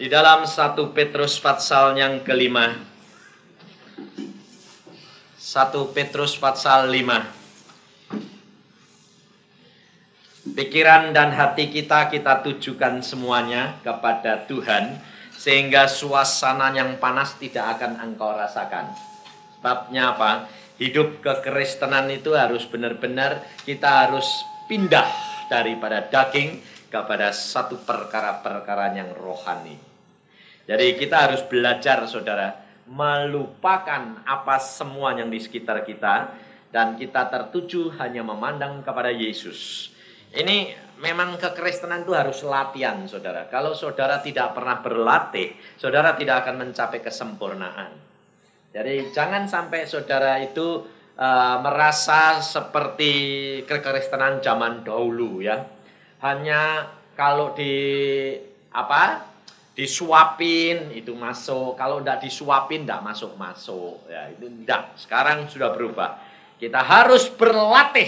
Di dalam 1 Petrus pasal yang kelima. 1 Petrus pasal 5. Pikiran dan hati kita tujukan semuanya kepada Tuhan, sehingga suasana yang panas tidak akan engkau rasakan. Sebabnya apa? Hidup kekristenan itu harus benar-benar kita harus pindah daripada daging kepada satu perkara-perkara yang rohani. Jadi kita harus belajar, saudara, melupakan apa semua yang di sekitar kita, dan kita tertuju hanya memandang kepada Yesus. Ini memang kekristenan itu harus latihan, saudara. Kalau saudara tidak pernah berlatih, saudara tidak akan mencapai kesempurnaan. Jadi jangan sampai saudara itu merasa seperti kekristenan zaman dahulu, ya. Hanya kalau disuapin itu masuk, kalau tidak disuapin tidak masuk. Ya, itu tidak. Sekarang sudah berubah. Kita harus berlatih.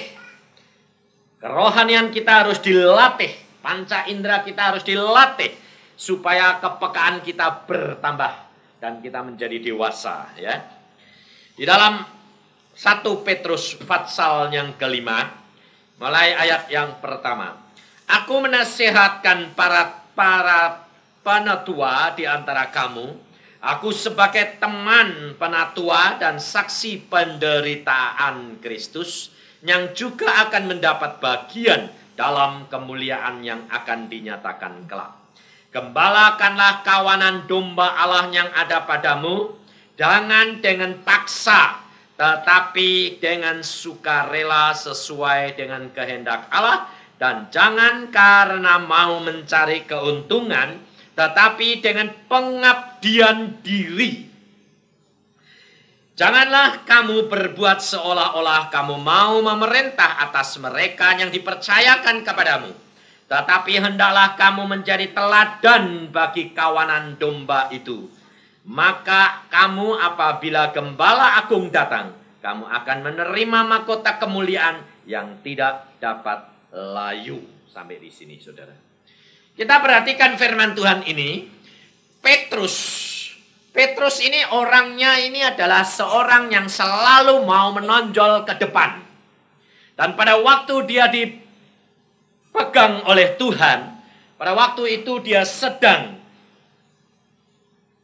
Kerohanian kita harus dilatih, panca indera kita harus dilatih supaya kepekaan kita bertambah dan kita menjadi dewasa, ya. Di dalam 1 Petrus pasal yang kelima, mulai ayat yang pertama. Aku menasihatkan para penatua di antara kamu, aku sebagai teman penatua dan saksi penderitaan Kristus, yang juga akan mendapat bagian dalam kemuliaan yang akan dinyatakan kelak. Gembalakanlah kawanan domba Allah yang ada padamu, jangan dengan paksa, tetapi dengan sukarela sesuai dengan kehendak Allah, dan jangan karena mau mencari keuntungan, tetapi dengan pengabdian diri. Janganlah kamu berbuat seolah-olah kamu mau memerintah atas mereka yang dipercayakan kepadamu. Tetapi hendaklah kamu menjadi teladan bagi kawanan domba itu. Maka kamu apabila gembala agung datang, kamu akan menerima mahkota kemuliaan yang tidak dapat layu. Sampai di sini, saudara. Kita perhatikan firman Tuhan ini. Petrus ini orangnya ini adalah seorang yang selalu mau menonjol ke depan. Dan pada waktu dia dipegang oleh Tuhan, pada waktu itu dia sedang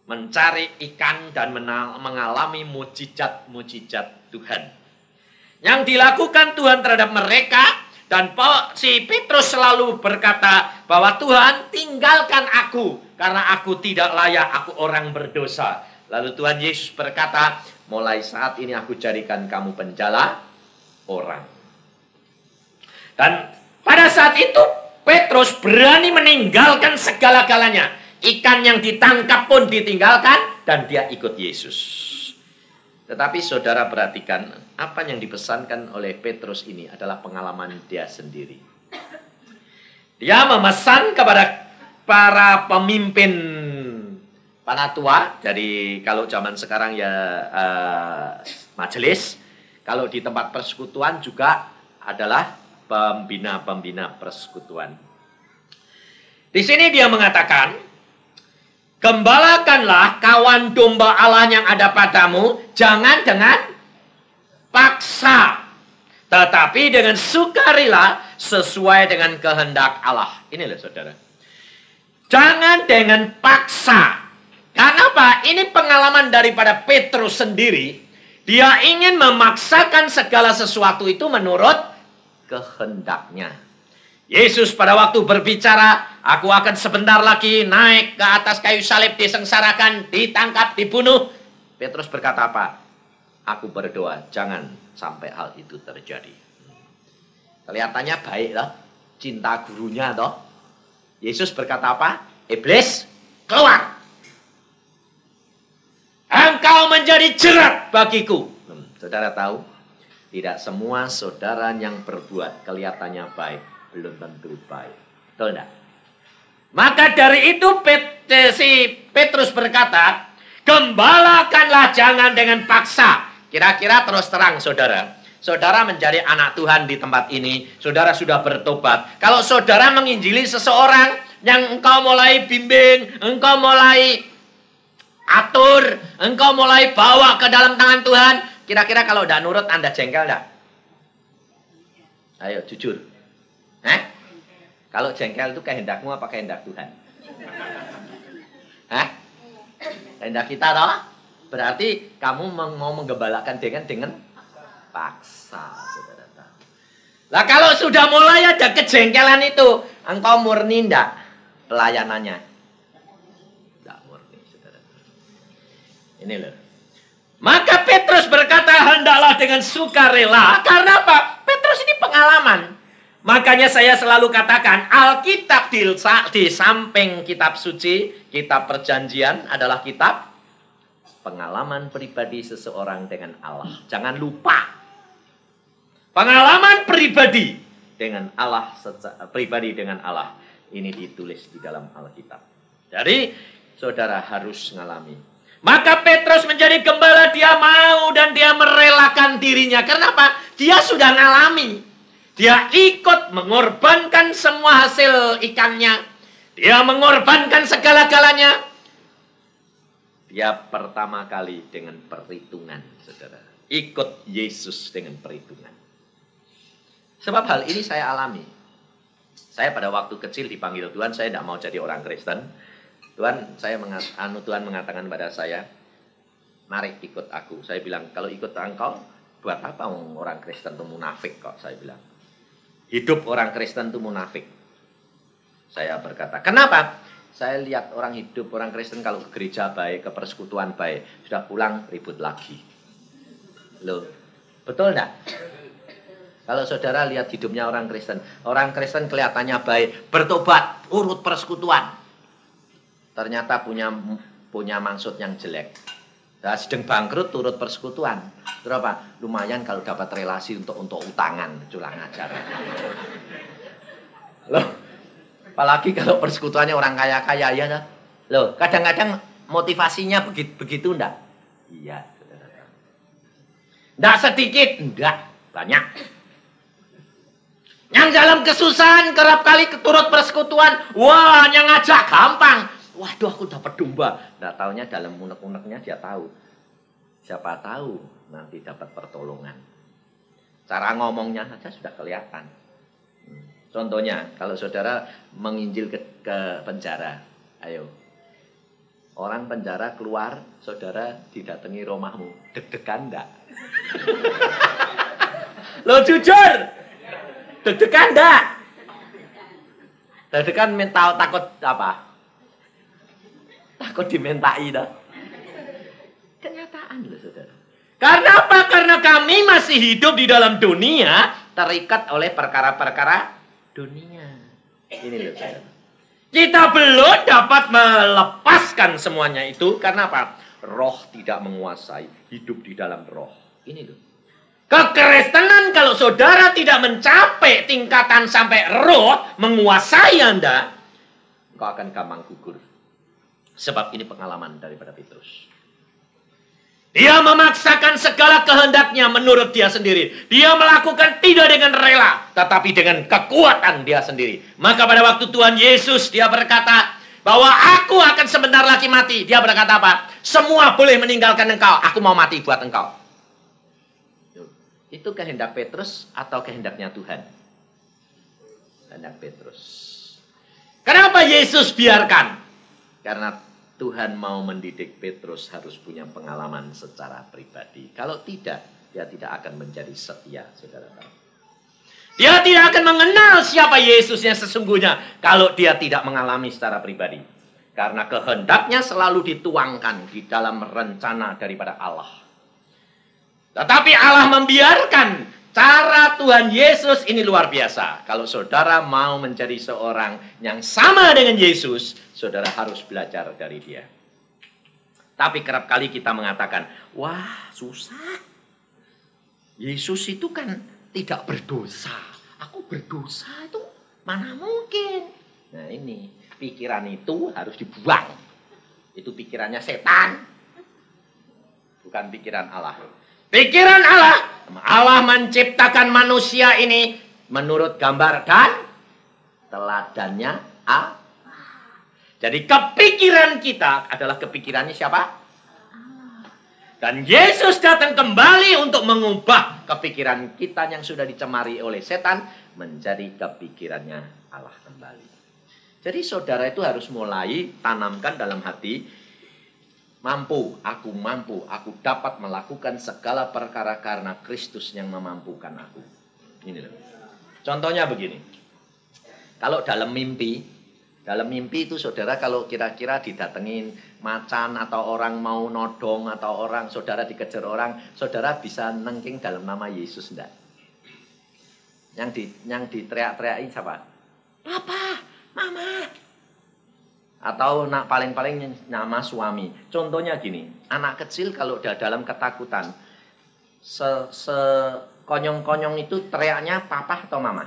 mencari ikan dan mengalami mujizat-mujizat Tuhan. Yang dilakukan Tuhan terhadap mereka, dan si Petrus selalu berkata bahwa Tuhan tinggalkan aku karena aku tidak layak, aku orang berdosa. Lalu Tuhan Yesus berkata, mulai saat ini aku jadikan kamu penjala orang. Dan pada saat itu Petrus berani meninggalkan segala-galanya. Ikan yang ditangkap pun ditinggalkan dan dia ikut Yesus. Tetapi saudara perhatikan, apa yang dipesankan oleh Petrus ini adalah pengalaman dia sendiri. Dia memesan kepada para pemimpin penatua, jadi kalau zaman sekarang ya majelis, kalau di tempat persekutuan juga adalah pembina-pembina persekutuan. Di sini dia mengatakan, gembalakanlah kawan domba Allah yang ada padamu, jangan dengan paksa, tetapi dengan sukarela sesuai dengan kehendak Allah. Ini loh, saudara. Jangan dengan paksa. Karena apa? Ini pengalaman daripada Petrus sendiri. Dia ingin memaksakan segala sesuatu itu menurut kehendaknya. Yesus pada waktu berbicara, aku akan sebentar lagi naik ke atas kayu salib, disengsarakan, ditangkap, dibunuh. Petrus berkata apa? Aku berdoa, jangan sampai hal itu terjadi. Kelihatannya baik loh, cinta gurunya toh. Yesus berkata apa? Iblis, keluar. Engkau menjadi jerat bagiku. Saudara tahu, tidak semua saudara yang berbuat kelihatannya baik belum tentu baik. Betul enggak? Maka dari itu si Petrus berkata, gembalakanlah jangan dengan paksa. Kira-kira terus terang saudara, saudara menjadi anak Tuhan di tempat ini, saudara sudah bertobat. Kalau saudara menginjili seseorang, yang engkau mulai bimbing, engkau mulai atur, engkau mulai bawa ke dalam tangan Tuhan. Kira-kira kalau tidak nurut, Anda jengkel tidak? Ayo, jujur. Kalau jengkel itu kehendakmu apa kehendak Tuhan? Kehendak kita toh? Berarti kamu mau menggembalakan dengan paksa, saudara tahu. Lah kalau sudah mulai ada kejengkelan itu, engkau murni enggak pelayanannya? Enggak murni, saudara. Ini loh. Maka Petrus berkata, hendaklah dengan sukarela. Karena apa? Petrus ini pengalaman. Makanya saya selalu katakan, Alkitab di samping kitab suci, kitab perjanjian adalah kitab pengalaman pribadi seseorang dengan Allah. Jangan lupa. Pengalaman pribadi dengan Allah, pribadi dengan Allah. Ini ditulis di dalam Alkitab. Jadi, saudara harus mengalami. Maka Petrus menjadi gembala, dia mau dan dia merelakan dirinya. Kenapa? Dia sudah ngalami. Dia ikut mengorbankan semua hasil ikannya. Dia mengorbankan segala-galanya. Dia pertama kali dengan perhitungan, saudara. Ikut Yesus dengan perhitungan. Sebab hal ini saya alami. Saya pada waktu kecil dipanggil Tuhan, saya tidak mau jadi orang Kristen. Tuhan mengatakan kepada saya, mari ikut aku. Saya bilang, kalau ikut engkau, buat apa orang Kristen itu munafik kok, saya bilang. Hidup orang Kristen itu munafik. Saya berkata, kenapa? Saya lihat orang hidup, orang Kristen kalau ke gereja baik, ke persekutuan baik, sudah pulang ribut lagi. Loh, betul enggak? Kalau saudara lihat hidupnya orang Kristen kelihatannya baik, bertobat, urut persekutuan. Ternyata punya maksud yang jelek. Nah, sedang bangkrut turut persekutuan. Berapa? Lumayan kalau dapat relasi untuk utangan, curang ajar. Loh, apalagi kalau persekutuannya orang kaya-kaya ya dah. Loh, kadang-kadang motivasinya begitu enggak? Iya, saudara. Enggak sedikit, enggak, banyak. Yang dalam kesusahan kerap kali turut persekutuan, wah, yang ngajak gampang. Waduh, aku dapat domba. Nggak taunya dalam unek-uneknya dia tahu. Siapa tahu nanti dapat pertolongan. Cara ngomongnya saja sudah kelihatan. Contohnya, kalau saudara menginjil ke penjara. Ayo. Orang penjara keluar, saudara didatangi rumahmu. Deg-degan enggak? Lo jujur. Deg-degan enggak? Deg-degan takut apa? Takut dimintai dah. Kenyataan loh, saudara. Karena apa? Karena kami masih hidup di dalam dunia, terikat oleh perkara-perkara dunia. Ini loh, saudara. Kita belum dapat melepaskan semuanya itu. Karena apa? Roh tidak menguasai. Hidup di dalam roh. Ini loh. Kekristenan kalau saudara tidak mencapai tingkatan sampai roh menguasai Anda, engkau akan gampang gugur. Sebab ini pengalaman daripada Petrus. Dia memaksakan segala kehendaknya menurut dia sendiri. Dia melakukan tidak dengan rela, tetapi dengan kekuatan dia sendiri. Maka pada waktu Tuhan Yesus dia berkata bahwa aku akan sebentar lagi mati. Dia berkata apa? Semua boleh meninggalkan engkau. Aku mau mati buat engkau. Itu kehendak Petrus atau kehendaknya Tuhan? Kehendak Petrus. Kenapa Yesus biarkan? Karena Tuhan mau mendidik Petrus harus punya pengalaman secara pribadi. Kalau tidak, dia tidak akan menjadi setia, saudara tahu. Dia tidak akan mengenal siapa Yesus yang sesungguhnya kalau dia tidak mengalami secara pribadi. Karena kehendaknya selalu dituangkan di dalam rencana daripada Allah. Tetapi Allah membiarkan cara Tuhan Yesus ini luar biasa. Kalau saudara mau menjadi seorang yang sama dengan Yesus, saudara harus belajar dari dia. Tapi kerap kali kita mengatakan, wah susah. Yesus itu kan tidak berdosa. Aku berdosa itu mana mungkin. Nah ini, pikiran itu harus dibuang. Itu pikirannya setan. Bukan pikiran Allah. Pikiran Allah. Allah menciptakan manusia ini menurut gambar dan teladannya Allah. Jadi kepikiran kita adalah kepikirannya siapa? Dan Yesus datang kembali untuk mengubah kepikiran kita yang sudah dicemari oleh setan menjadi kepikirannya Allah kembali. Jadi saudara itu harus mulai tanamkan dalam hati, mampu, aku dapat melakukan segala perkara karena Kristus yang memampukan aku. Ini loh. Contohnya begini. Kalau dalam mimpi itu saudara kalau kira-kira didatengin macan atau orang mau nodong atau orang saudara dikejar orang, saudara bisa nengking dalam nama Yesus enggak? Yang diteriak-teriakin siapa? Papa, Mama. Atau paling-paling nama suami. Contohnya gini, anak kecil kalau dalam ketakutan konyong-konyong itu teriaknya papa atau mama?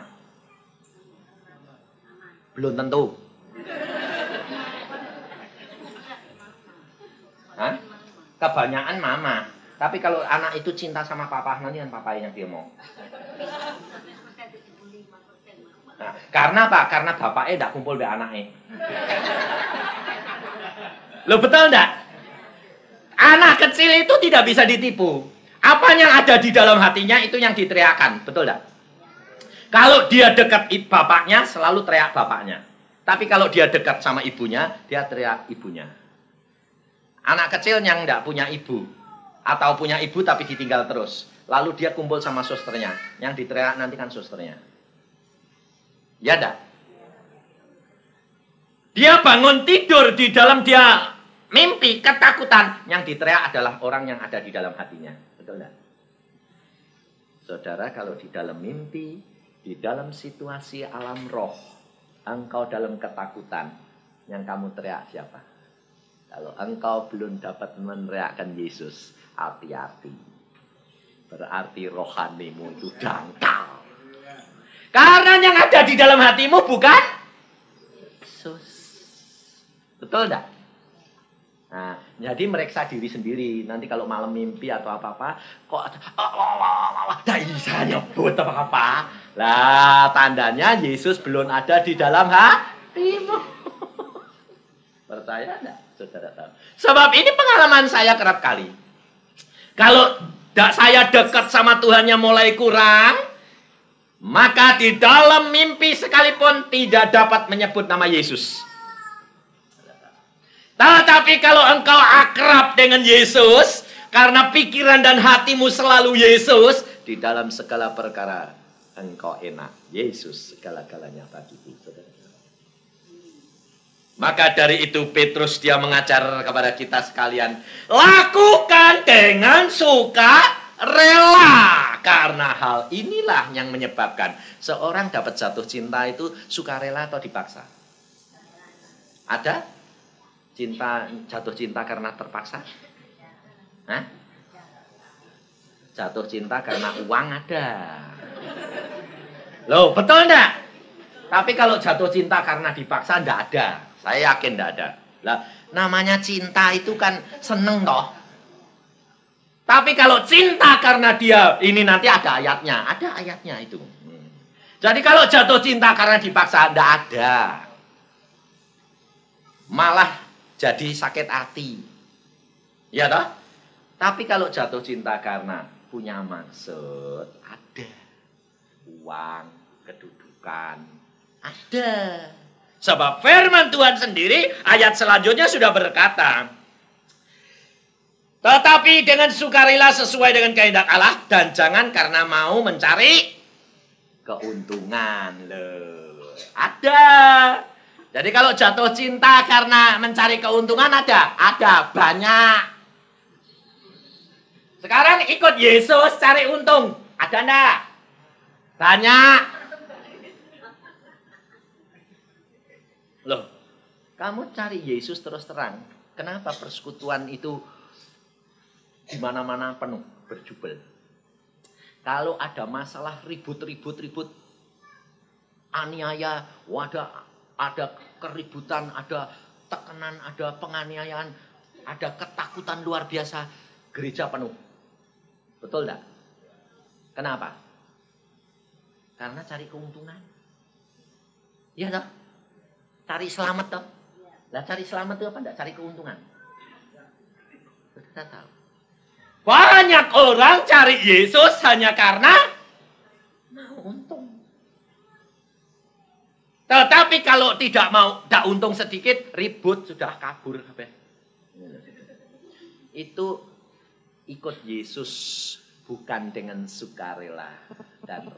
Belum tentu. Hah? Kebanyakan mama. Tapi kalau anak itu cinta sama papa, nanti kan papa yang dia mau. Nah, karena apa? Karena bapaknya tidak kumpul dengan anaknya. Loh betul enggak? Anak kecil itu tidak bisa ditipu. Apa yang ada di dalam hatinya itu yang diteriakan. Betul enggak? Kalau dia dekat bapaknya, selalu teriak bapaknya. Tapi kalau dia dekat sama ibunya, dia teriak ibunya. Anak kecil yang enggak punya ibu. Atau punya ibu tapi ditinggal terus. Lalu dia kumpul sama susternya. Yang diteriak nanti kan susternya. Ya enggak? Dia bangun tidur di dalam dia mimpi, ketakutan. Yang diteriak adalah orang yang ada di dalam hatinya. Betul enggak? Saudara, kalau di dalam mimpi, di dalam situasi alam roh, engkau dalam ketakutan, yang kamu teriak siapa? Kalau engkau belum dapat meneriakkan Yesus, hati-hati. Berarti rohanimu itu dangkal. Karena yang ada di dalam hatimu bukan Yesus. Betul enggak? Nah, jadi meriksa diri sendiri. Nanti kalau malam mimpi atau apa-apa, kok tidak bisa nyebut apa-apa. Lah, tandanya Yesus belum ada di dalam hatimu. Percaya enggak? Saudara tahu. Sebab ini pengalaman saya kerap kali. Kalau saya dekat sama Tuhannya mulai kurang, maka di dalam mimpi sekalipun tidak dapat menyebut nama Yesus. Tetapi kalau engkau akrab dengan Yesus, karena pikiran dan hatimu selalu Yesus, di dalam segala perkara engkau enak. Yesus segala-galanya bagiku. Maka dari itu Petrus dia mengajar kepada kita sekalian, lakukan dengan suka rela. Karena hal inilah yang menyebabkan seorang dapat jatuh cinta itu sukarela atau dipaksa. Ada? Jatuh cinta karena terpaksa? Hah? Jatuh cinta karena uang ada. Loh, betul enggak? Tapi kalau jatuh cinta karena dipaksa enggak ada. Saya yakin enggak ada. Lah, namanya cinta itu kan seneng toh. Tapi kalau cinta karena dia, ini nanti ada ayatnya. Ada ayatnya itu. Jadi kalau jatuh cinta karena dipaksa enggak ada. Malah jadi sakit hati. Ya toh? Tapi kalau jatuh cinta karena punya maksud, ada. Uang, kedudukan, ada. Sebab firman Tuhan sendiri, ayat selanjutnya sudah berkata, tetapi dengan sukarela sesuai dengan kehendak Allah, dan jangan karena mau mencari keuntungan. Loh, ada. Jadi kalau jatuh cinta karena mencari keuntungan ada? Ada, banyak. Sekarang ikut Yesus cari untung. Ada enggak? Banyak. Loh, kamu cari Yesus terus terang. Kenapa persekutuan itu di mana-mana penuh, berjubel? Kalau ada masalah ribut, aniaya, ada keributan, ada tekanan, ada penganiayaan, ada ketakutan luar biasa, gereja penuh. Betul enggak? Kenapa? Karena cari keuntungan. Iya toh? Cari selamat toh? Lah cari selamat itu apa? Enggak cari keuntungan. Kita tahu. Banyak orang cari Yesus hanya karena mau untung. Tetapi kalau tidak untung sedikit, ribut sudah kabur. Itu ikut Yesus bukan dengan sukarela dan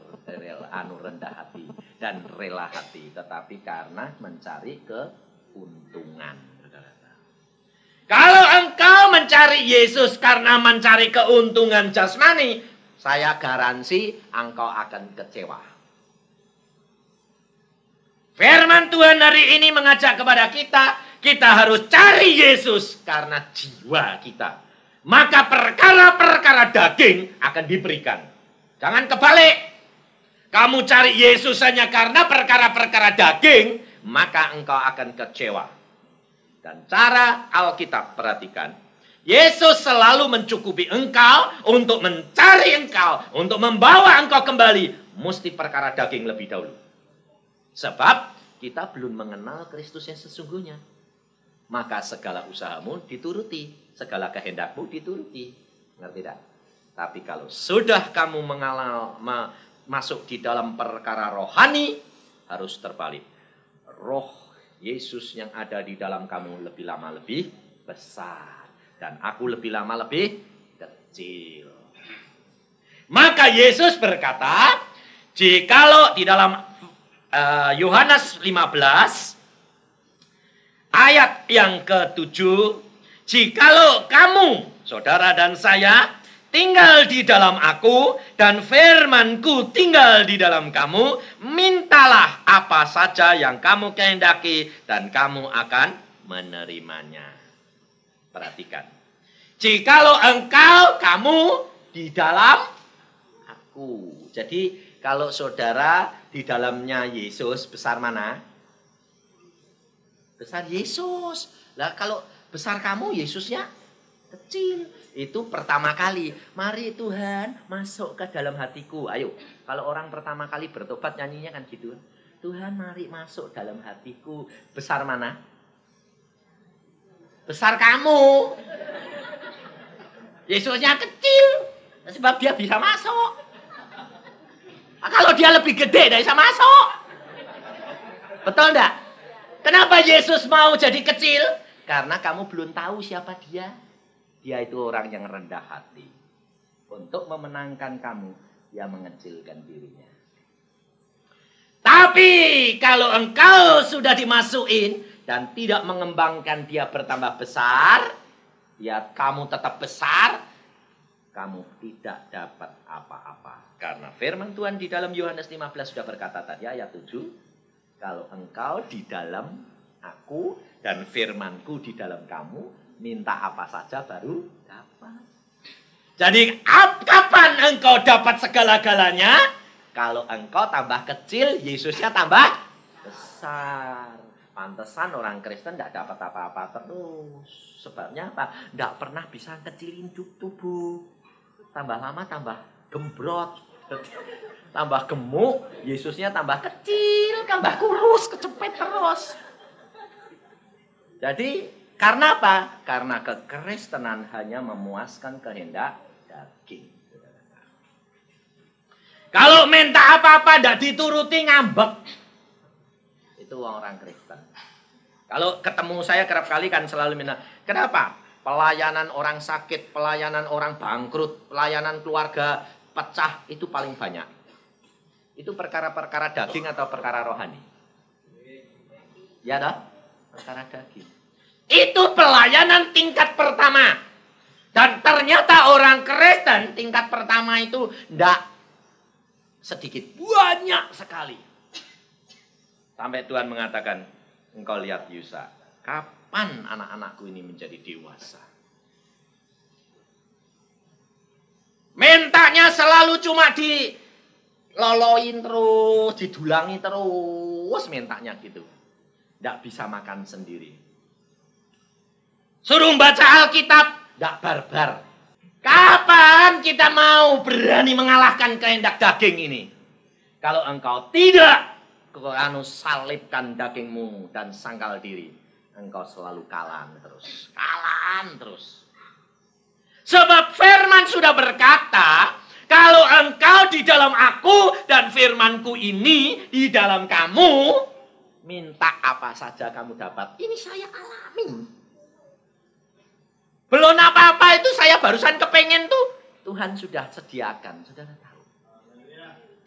rendah hati dan rela hati, tetapi karena mencari keuntungan. Kalau engkau mencari Yesus karena mencari keuntungan jasmani, saya garansi engkau akan kecewa. Firman Tuhan hari ini mengajak kepada kita harus cari Yesus karena jiwa kita. Maka perkara-perkara daging akan diberikan. Jangan kebalik. Kamu cari Yesus hanya karena perkara-perkara daging, maka engkau akan kecewa. Dan cara Alkitab, perhatikan. Yesus selalu mencukupi engkau untuk mencari engkau, untuk membawa engkau kembali. Mesti perkara daging lebih dahulu. Sebab kita belum mengenal Kristus yang sesungguhnya. Maka segala usahamu dituruti. Segala kehendakmu dituruti. Ngerti tak? Tapi kalau sudah kamu masuk di dalam perkara rohani, harus terbalik. Roh Yesus yang ada di dalam kamu lebih lama lebih besar. Dan aku lebih lama lebih kecil. Maka Yesus berkata, jikalau di dalam Yohanes 15, ayat yang ke-7, jikalau kamu, saudara dan saya, tinggal di dalam aku, dan firmanku tinggal di dalam kamu, mintalah apa saja yang kamu kehendaki, dan kamu akan menerimanya. Perhatikan. Jikalau kamu di dalam aku. Jadi, kalau saudara di dalamnya Yesus, besar mana? Besar Yesus. Lah kalau besar kamu, Yesusnya kecil. Itu pertama kali. Mari Tuhan masuk ke dalam hatiku. Ayo, kalau orang pertama kali bertobat nyanyinya kan gitu. Tuhan mari masuk dalam hatiku. Besar mana? Besar kamu. Yesusnya kecil. Sebab dia bisa masuk. Nah, kalau dia lebih gede, tidak bisa masuk. Betul enggak? Kenapa Yesus mau jadi kecil? Karena kamu belum tahu siapa dia. Dia itu orang yang rendah hati. Untuk memenangkan kamu, dia mengecilkan dirinya. Tapi kalau engkau sudah dimasukin dan tidak mengembangkan dia bertambah besar, ya kamu tetap besar, kamu tidak dapat apa-apa. Karena firman Tuhan di dalam Yohanes 15 sudah berkata tadi ayat 7, kalau engkau di dalam aku dan firmanku di dalam kamu, minta apa saja baru dapat. Jadi kapan engkau dapat segala-galanya? Kalau engkau tambah kecil, Yesusnya tambah besar. Pantesan orang Kristen tidak dapat apa-apa terus. Sebabnya apa? Tidak pernah bisa kecilin tubuh. Tambah lama tambah gembrot, tambah gemuk, Yesusnya tambah kecil, tambah kurus, kecepet terus. Jadi karena apa? Karena kekristenan hanya memuaskan kehendak daging. Kalau minta apa-apa tidak dituruti, ngambek. Itu orang Kristen. Kalau ketemu saya kerap kali kan selalu minta. Kenapa? Pelayanan orang sakit, pelayanan orang bangkrut, pelayanan keluarga pecah itu paling banyak. Itu perkara-perkara daging atau perkara rohani? Ya dah, perkara daging. Itu pelayanan tingkat pertama. Dan ternyata orang Kristen tingkat pertama itu tidak sedikit, banyak sekali. Sampai Tuhan mengatakan, engkau lihat Yusa, kapan anak-anakku ini menjadi dewasa? Mintanya selalu cuma diloloin terus, didulangi terus mintanya gitu. Tidak bisa makan sendiri. Suruh baca Alkitab, tidak barbar. Kapan kita mau berani mengalahkan kehendak daging ini? Kalau engkau tidak salibkan dagingmu dan sangkal diri, engkau selalu kalah terus. Kalah terus. Sebab firman sudah berkata, kalau engkau di dalam aku dan firmanku ini di dalam kamu, minta apa saja kamu dapat. Ini saya alami. Belum apa-apa itu saya barusan kepengen tuh. Tuhan sudah sediakan, saudara tahu.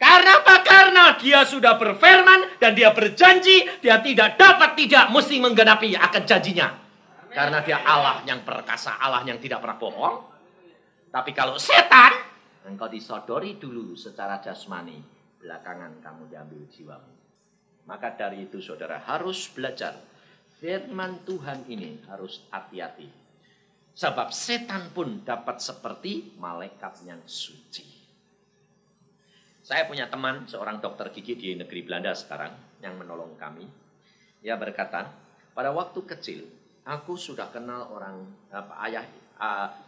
Karena apa? Karena dia sudah berfirman dan dia berjanji, dia tidak mesti menggenapi akan janjinya. Karena dia Allah yang perkasa, Allah yang tidak pernah bohong. Tapi kalau setan, engkau disodori dulu secara jasmani, belakangan kamu diambil jiwamu. Maka dari itu saudara harus belajar. Firman Tuhan ini harus hati-hati. Sebab setan pun dapat seperti malaikat yang suci. Saya punya teman, seorang dokter gigi di negeri Belanda sekarang, yang menolong kami. Dia berkata, pada waktu kecil, aku sudah kenal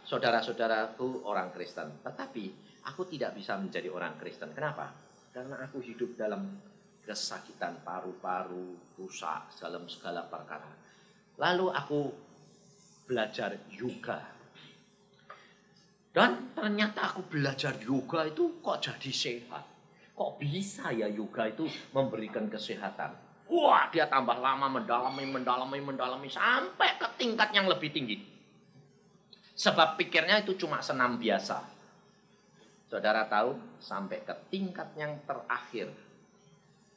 saudara-saudaraku orang Kristen. Tetapi, aku tidak bisa menjadi orang Kristen. Kenapa? Karena aku hidup dalam kesakitan paru-paru, rusak, dalam segala perkara. Lalu aku belajar yoga. Dan ternyata aku belajar yoga itu kok jadi sehat. Kok bisa ya yoga itu memberikan kesehatan? Wah, dia tambah lama mendalami sampai ke tingkat yang lebih tinggi. Sebab pikirnya itu cuma senam biasa. Saudara tahu, sampai ke tingkat yang terakhir,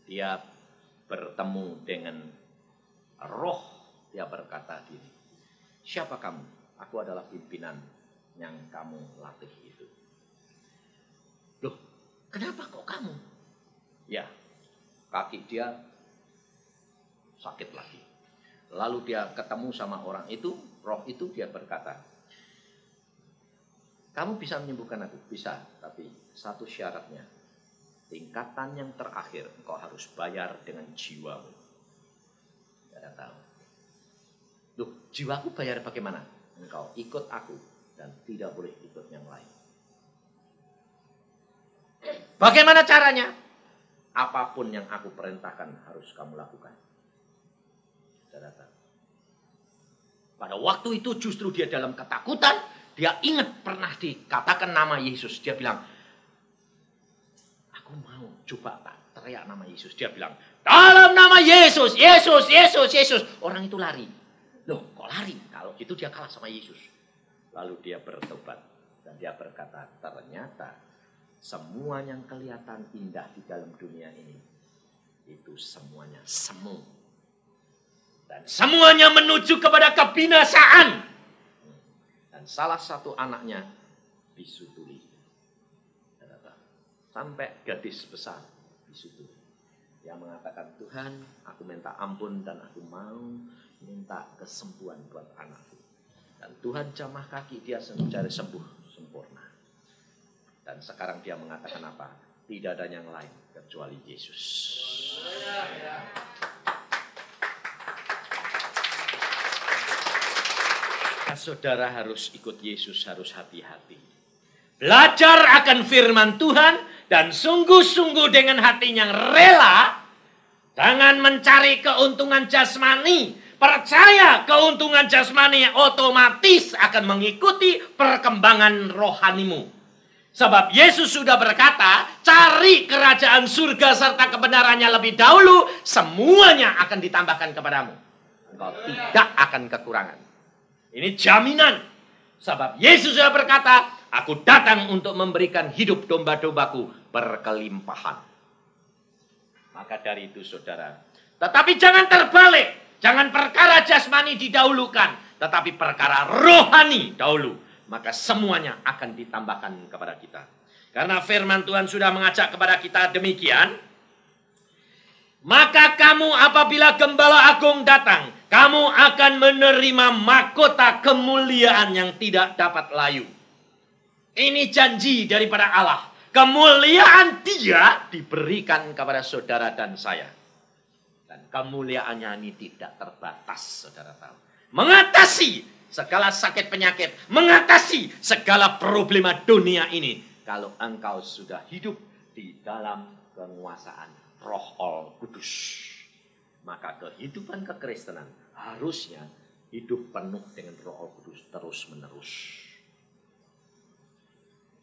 dia bertemu dengan roh. Dia berkata gini, siapa kamu? Aku adalah pimpinan yang kamu latih itu. Loh, kenapa kok kamu? Ya, kaki dia sakit lagi. Lalu dia ketemu sama orang itu, roh itu, dia berkata, kamu bisa menyembuhkan aku? Bisa, tapi satu syaratnya. Tingkatan yang terakhir, engkau harus bayar dengan jiwamu. Tidak tahu. Loh, jiwaku bayar bagaimana? Engkau ikut aku dan tidak boleh ikut yang lain. Bagaimana caranya? Apapun yang aku perintahkan harus kamu lakukan. Saudara tahu. Pada waktu itu justru dia dalam ketakutan. Dia ingat pernah dikatakan nama Yesus. Dia bilang, aku mau coba teriak nama Yesus. Dia bilang, dalam nama Yesus, Yesus, Yesus, Yesus. Orang itu lari. Loh, kok lari? Kalau gitu dia kalah sama Yesus. Lalu dia bertobat. Dan dia berkata, ternyata semua yang kelihatan indah di dalam dunia ini, itu semuanya semu. Dan semuanya menuju kepada kebinasaan. Dan salah satu anaknya bisu tuli. Sampai gadis besar bisu tuli. Dia mengatakan, Tuhan, aku minta ampun dan aku mau minta kesembuhan buat anakku. Dan Tuhan jamah kaki dia mencari sembuh sempurna. Dan sekarang dia mengatakan apa? Tidak ada yang lain kecuali Yesus. Saudara harus ikut Yesus, harus hati-hati. Belajar akan firman Tuhan dan sungguh-sungguh dengan hati yang rela. Jangan mencari keuntungan jasmani. Percaya keuntungan jasmani otomatis akan mengikuti perkembangan rohanimu. Sebab Yesus sudah berkata, cari kerajaan surga serta kebenarannya lebih dahulu, semuanya akan ditambahkan kepadamu. Engkau tidak akan kekurangan. Ini jaminan. Sebab Yesus sudah berkata, aku datang untuk memberikan hidup domba-dombaku berkelimpahan. Maka dari itu saudara, tetapi jangan terbalik. Jangan perkara jasmani didahulukan, tetapi perkara rohani dahulu. Maka semuanya akan ditambahkan kepada kita. Karena firman Tuhan sudah mengajak kepada kita demikian. Maka kamu apabila Gembala Agung datang, kamu akan menerima mahkota kemuliaan yang tidak dapat layu. Ini janji daripada Allah. Kemuliaan dia diberikan kepada saudara dan saya. Dan kemuliaannya ini tidak terbatas, saudara tahu. Mengatasi segala sakit penyakit, mengatasi segala problema dunia ini. Kalau engkau sudah hidup di dalam penguasaan Roh Al Kudus. Maka kehidupan kekristenan harusnya hidup penuh dengan Roh Kudus terus-menerus.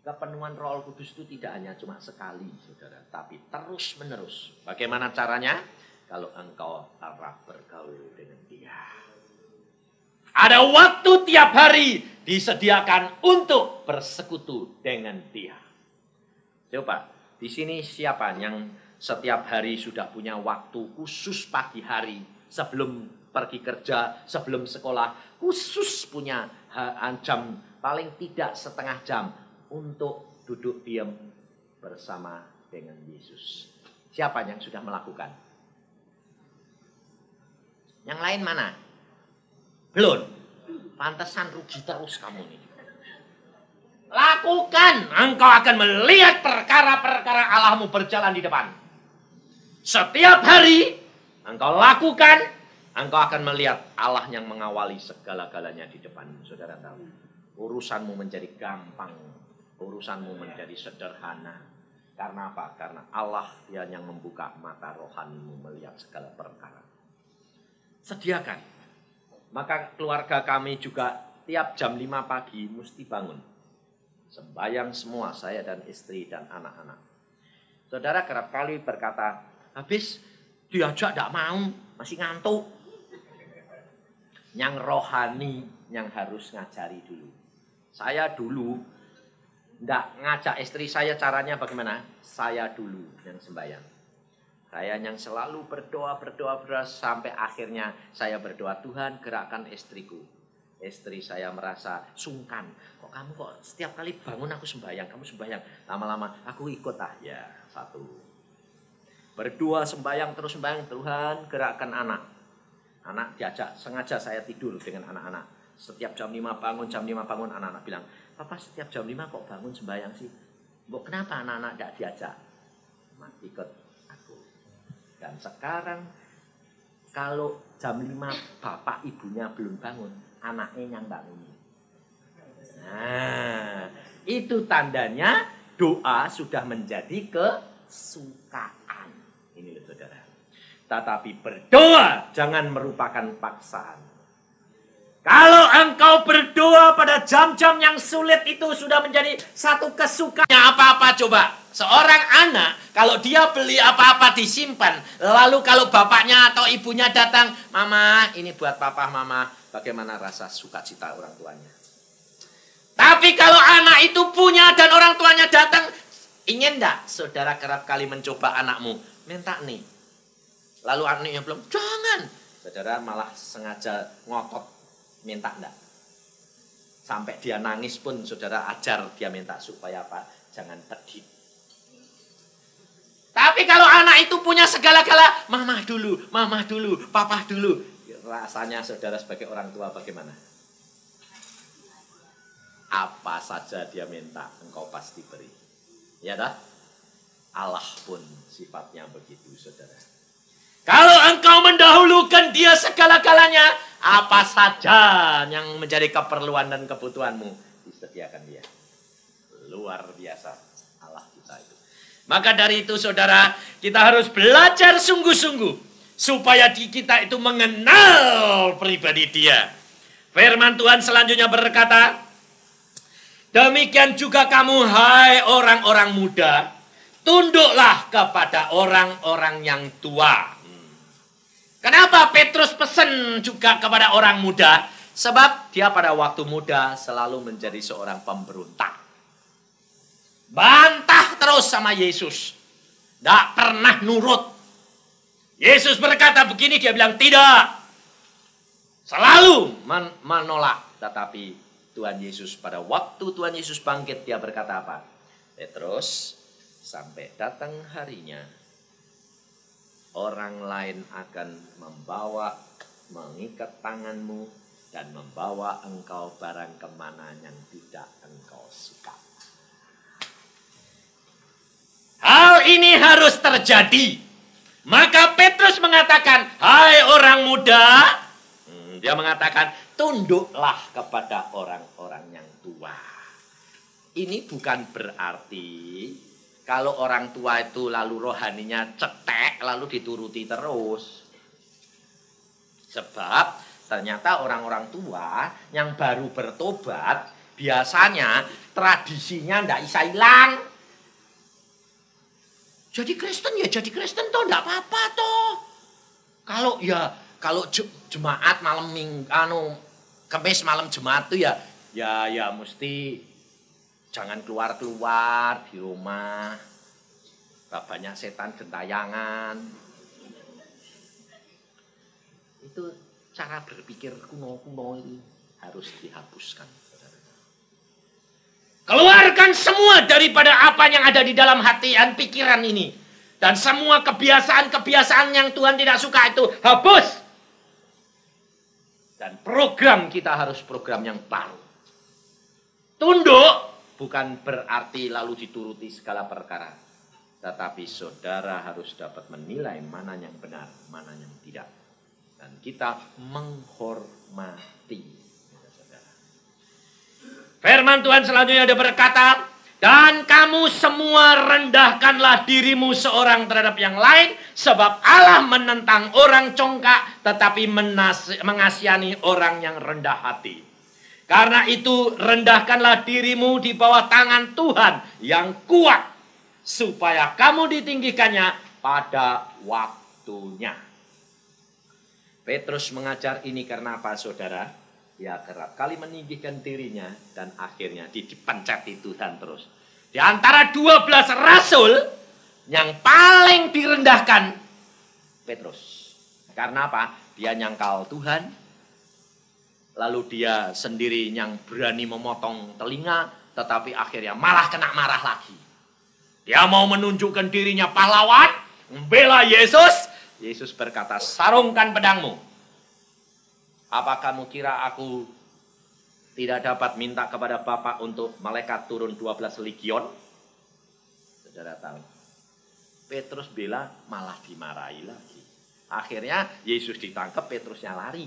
Kepenuhan Roh Kudus itu tidak hanya cuma sekali, saudara, tapi terus-menerus. Bagaimana caranya? Kalau engkau harap bergaul dengan Dia. Ada waktu tiap hari disediakan untuk bersekutu dengan Dia. Coba, di sini siapa yang setiap hari sudah punya waktu khusus pagi hari sebelum pergi kerja, sebelum sekolah, khusus punya jam paling tidak setengah jam untuk duduk diam bersama dengan Yesus. Siapa yang sudah melakukan? Yang lain mana? Belum. Pantesan rugi terus kamu nih. Lakukan, engkau akan melihat perkara-perkara Allahmu berjalan di depan. Setiap hari engkau lakukan, engkau akan melihat Allah yang mengawali segala-galanya di depan. Saudara tahu, urusanmu menjadi gampang, urusanmu menjadi sederhana. Karena apa? Karena Allah Dia yang membuka mata rohanimu melihat segala perkara. Sediakan. Maka keluarga kami juga tiap jam 5 pagi mesti bangun. Sembahyang semua, saya dan istri dan anak-anak. Saudara kerap kali berkata, habis diajak tidak mau, masih ngantuk. Yang rohani yang harus ngajari dulu. Saya dulu tidak ngajak istri saya, caranya bagaimana? Saya dulu yang sembahyang. Saya yang selalu berdoa sampai akhirnya saya berdoa, Tuhan gerakkan istriku. Istri saya merasa sungkan. Kok kamu kok setiap kali bangun aku sembahyang, kamu sembahyang. Lama-lama aku ikut ya, satu. Berdua sembahyang terus sembahyang, Tuhan gerakkan anak. Anak diajak, sengaja saya tidur dengan anak-anak. Setiap jam 5 bangun, anak-anak bilang, Papa setiap jam 5 kok bangun sembahyang sih? Mbok kenapa anak-anak tidak diajak? Ikut aku. Dan sekarang kalau jam 5 bapak ibunya belum bangun, anaknya yang bangun. Nah, itu tandanya doa sudah menjadi kesukaan. Ini loh saudara. Tetapi berdoa jangan merupakan paksaan. Kalau engkau berdoa pada jam-jam yang sulit itu sudah menjadi satu kesukaan. Apa-apa coba. Seorang anak kalau dia beli apa-apa disimpan. Lalu kalau bapaknya atau ibunya datang. Mama ini buat papa mama. Bagaimana rasa sukacita orang tuanya. Tapi kalau anak itu punya dan orang tuanya datang. Ingin enggak saudara kerap kali mencoba anakmu. Minta nih. Lalu anaknya belum. Jangan. Saudara malah sengaja ngotot. Minta enggak. Sampai dia nangis pun saudara ajar dia minta supaya apa? Jangan pedih. Tapi kalau anak itu punya segala-gala, mama dulu, papa dulu. Rasanya saudara sebagai orang tua bagaimana? Apa saja dia minta, engkau pasti beri. Ya dah? Allah pun sifatnya begitu saudara. Kalau engkau mendahulukan dia segala-galanya, apa saja yang menjadi keperluan dan kebutuhanmu disediakan dia. Luar biasa Allah kita itu. Maka dari itu saudara, kita harus belajar sungguh-sungguh supaya kita itu mengenal pribadi dia. Firman Tuhan selanjutnya berkata, demikian juga kamu hai orang-orang muda, tunduklah kepada orang-orang yang tua. Kenapa Petrus pesan juga kepada orang muda? Sebab dia pada waktu muda selalu menjadi seorang pemberontak. Bantah terus sama Yesus. Tidak pernah nurut. Yesus berkata begini, dia bilang tidak. Selalu menolak. Tetapi Tuhan Yesus pada waktu Tuhan Yesus bangkit, dia berkata apa? Petrus, sampai datang harinya, orang lain akan mengikat tanganmu dan membawa engkau barang kemana yang tidak engkau suka. Hal ini harus terjadi. Maka Petrus mengatakan, hai orang muda, dia mengatakan, tunduklah kepada orang-orang yang tua. Ini bukan berarti kalau orang tua itu lalu rohaninya cetek, lalu dituruti terus. Sebab ternyata orang-orang tua yang baru bertobat, biasanya tradisinya ndak bisa hilang. Jadi Kristen ya jadi Kristen toh, ndak apa-apa toh. Kalau jemaat malam Kamis malam Jumat tuh ya mesti jangan keluar-keluar di rumah. Banyak setan gentayangan. Itu cara berpikir kuno-kuno ini harus dihapuskan. Keluarkan semua daripada apa yang ada di dalam hati dan pikiran ini. Dan semua kebiasaan-kebiasaan yang Tuhan tidak suka itu hapus. Dan program kita harus program yang baru. Tunduk bukan berarti lalu dituruti segala perkara. Tetapi saudara harus dapat menilai mana yang benar, mana yang tidak. Dan kita menghormati. Firman Tuhan selanjutnya ada berkata, dan kamu semua rendahkanlah dirimu seorang terhadap yang lain, sebab Allah menentang orang congkak, tetapi mengasihani orang yang rendah hati. Karena itu rendahkanlah dirimu di bawah tangan Tuhan yang kuat, supaya kamu ditinggikannya pada waktunya. Petrus mengajar ini karena apa, saudara? Ya kerap kali meninggikan dirinya dan akhirnya dipencati Tuhan terus. Di antara 12 rasul yang paling direndahkan Petrus. Karena apa? Dia nyangkal Tuhan. Lalu dia sendiri yang berani memotong telinga, tetapi akhirnya malah kena marah lagi. Dia mau menunjukkan dirinya pahlawan, membela Yesus. Yesus berkata, sarungkan pedangmu. Apa kamu kira aku tidak dapat minta kepada Bapa untuk malaikat turun 12 legion? Saudara tahu. Petrus bela malah dimarahi lagi. Akhirnya Yesus ditangkap, Petrusnya lari.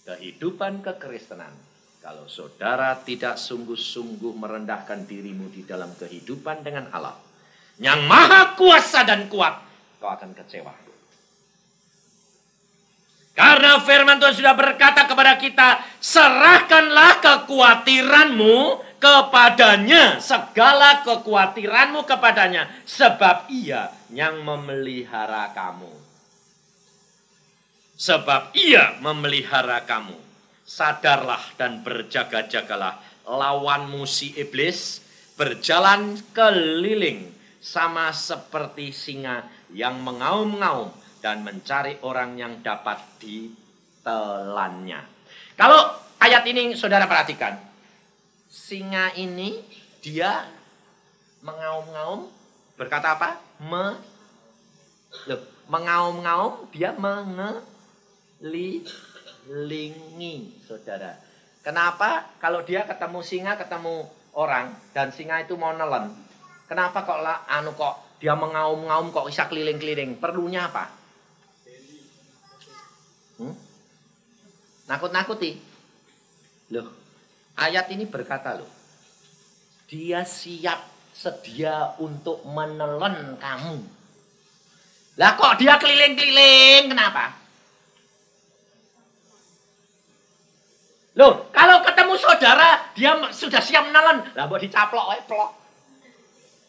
Kehidupan kekristenan. Kalau saudara tidak sungguh-sungguh merendahkan dirimu di dalam kehidupan dengan Allah, yang maha kuasa dan kuat, kau akan kecewa. Karena firman Tuhan sudah berkata kepada kita, serahkanlah kekhawatiranmu kepadanya, segala kekhawatiranmu kepadanya, sebab Ia yang memelihara kamu. Sebab Ia memelihara kamu. Sadarlah dan berjaga-jagalah, lawanmu si iblis berjalan keliling sama seperti singa yang mengaum-ngaum dan mencari orang yang dapat ditelannya. Kalau ayat ini saudara perhatikan, singa ini dia mengaum-ngaum, berkata apa? Mengaum-ngaum, dia mengelilingi, saudara. Kenapa? Kalau dia ketemu singa, ketemu orang, dan singa itu mau nelen. Kenapa kok dia mengaum-ngaum kok bisa keliling-keliling? Perlunya apa? Nakut-nakuti. Loh, ayat ini berkata loh, dia siap sedia untuk menelan kamu. Lah kok dia keliling-keliling, kenapa? Loh, kalau ketemu saudara, dia sudah siap menelan. Lah buat dicaplok, plok.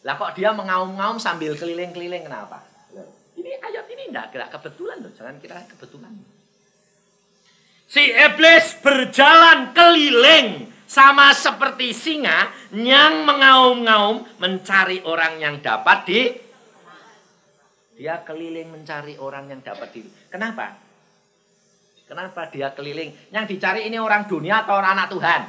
Lah kok dia mengaum-ngaum sambil keliling-keliling, kenapa? Loh, ini ayat ini enggak kebetulan loh, jangan kira kebetulan. Si iblis berjalan keliling sama seperti singa yang mengaum-ngaum mencari orang yang dapat dia keliling mencari orang yang dapat Kenapa? Kenapa dia keliling? Yang dicari ini orang dunia atau orang anak Tuhan?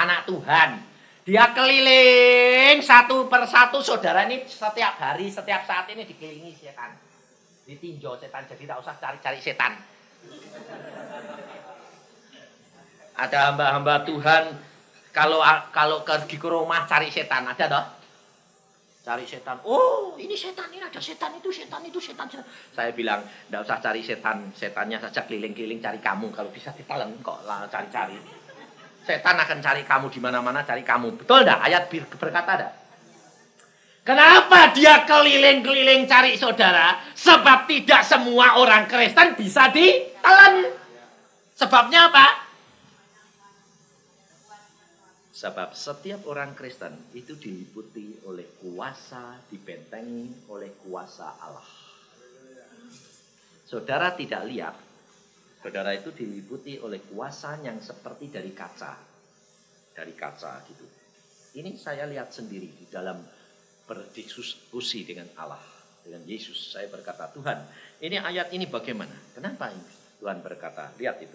Anak Tuhan. Dia keliling satu persatu, saudara, ini setiap hari, setiap saat ini dikelilingi setan. Ditinjau setan, jadi tak usah cari-cari setan. Ada hamba-hamba Tuhan kalau pergi ke rumah cari setan, ada toh? Cari setan. Oh, ini setan, ini ada setan itu. Saya bilang, enggak usah cari setan, setannya saja keliling-keliling cari kamu. Kalau bisa ditelan kok cari-cari. Setan akan cari kamu di mana-mana, cari kamu. Betul enggak? Ayat berkata enggak? Kenapa dia keliling-keliling cari saudara? Sebab tidak semua orang Kristen bisa ditelan. Sebabnya apa? Sebab setiap orang Kristen itu diliputi oleh kuasa, dibentengi oleh kuasa Allah. Saudara tidak lihat, saudara itu diliputi oleh kuasa yang seperti dari kaca. Dari kaca gitu. Ini saya lihat sendiri di dalam berdiskusi dengan Allah, dengan Yesus. Saya berkata, Tuhan, ini ayat ini bagaimana? Kenapa ini? Tuhan berkata, lihat itu.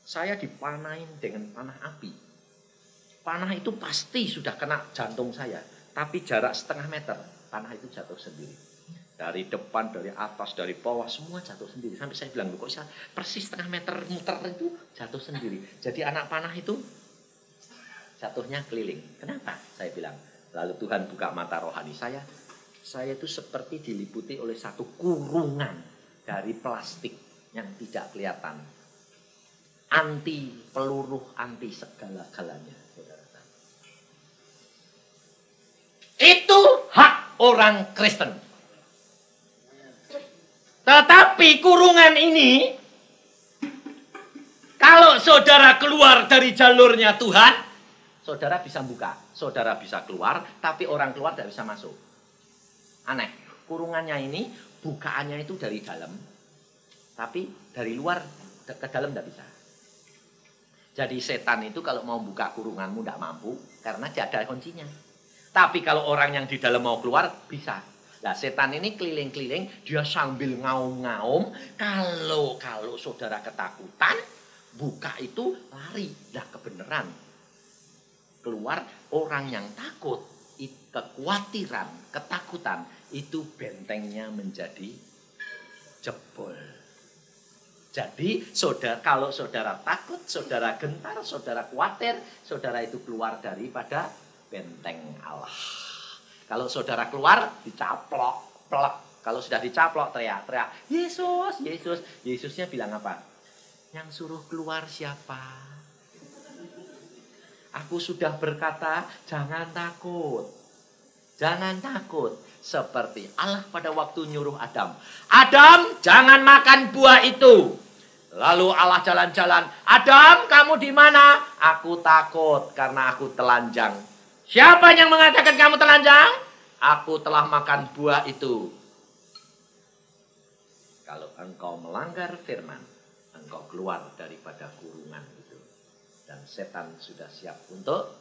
Saya dipanain dengan panah api. Panah itu pasti sudah kena jantung saya. Tapi jarak setengah meter, panah itu jatuh sendiri. Dari depan, dari atas, dari bawah, semua jatuh sendiri. Sampai saya bilang, kok bisa persis setengah meter muter itu jatuh sendiri. Jadi anak panah itu jatuhnya keliling. Kenapa? Saya bilang. Lalu Tuhan buka mata rohani saya. Saya itu seperti diliputi oleh satu kurungan dari plastik yang tidak kelihatan. Anti peluru, anti segala-galanya. Itu hak orang Kristen. Tetapi kurungan ini, kalau saudara keluar dari jalurnya Tuhan, saudara bisa buka, saudara bisa keluar, tapi orang keluar tidak bisa masuk. Aneh, kurungannya ini, bukaannya itu dari dalam, tapi dari luar ke dalam tidak bisa. Jadi setan itu kalau mau buka kurunganmu tidak mampu, karena tidak ada kuncinya. Tapi kalau orang yang di dalam mau keluar, bisa. Nah setan ini keliling-keliling, dia sambil ngaum-ngaum, kalau saudara ketakutan, buka itu lari, dah kebenaran. Keluar orang yang takut, kekhawatiran, ketakutan, itu bentengnya menjadi jebol. Jadi kalau saudara takut, saudara gentar, saudara khawatir, saudara itu keluar daripada benteng Allah. Kalau saudara keluar, dicaplok, plek. Kalau sudah dicaplok, teriak-teriak, Yesus, Yesus. Yesusnya bilang apa? Yang suruh keluar siapa? Aku sudah berkata, jangan takut. Jangan takut. Seperti Allah pada waktu nyuruh Adam. Adam, jangan makan buah itu. Lalu Allah jalan-jalan. Adam, kamu di mana? Aku takut karena aku telanjang. Siapa yang mengatakan kamu telanjang? Aku telah makan buah itu. Kalau engkau melanggar firman, engkau keluar daripada kurungan itu. Dan setan sudah siap untuk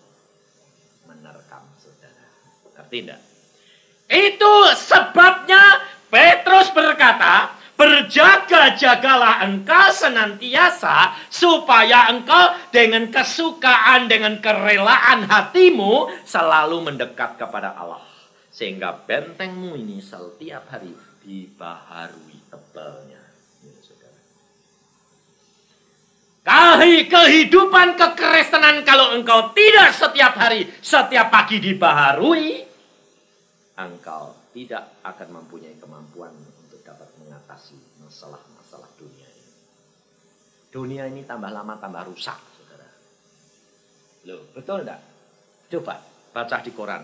menerkam saudara. Ngerti enggak? Itu sebabnya Petrus berkata, berjaga-jagalah engkau senantiasa supaya engkau dengan kesukaan, dengan kerelaan hatimu selalu mendekat kepada Allah. Sehingga bentengmu ini setiap hari dibaharui tebalnya. Kehidupan kekristenan kalau engkau tidak setiap hari, setiap pagi dibaharui, engkau tidak akan mempunyai kemampuan untuk dapat mengatasi masalah-masalah dunia ini. Dunia ini tambah lama tambah rusak, saudara. Loh, betul enggak? Coba baca di koran.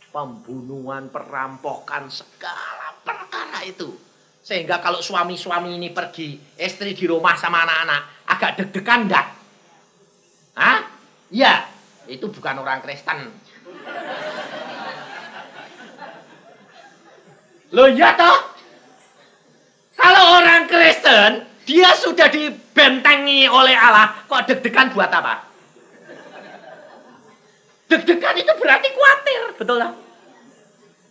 Pembunuhan, perampokan, segala perkara itu. Sehingga kalau suami-suami ini pergi, istri di rumah sama anak-anak, agak deg-degan enggak? Hah? Iya, itu bukan orang Kristen. Loh ya toh? Kalau orang Kristen, dia sudah dibentengi oleh Allah, kok deg-degan buat apa? Deg-degan itu berarti khawatir, betul lah.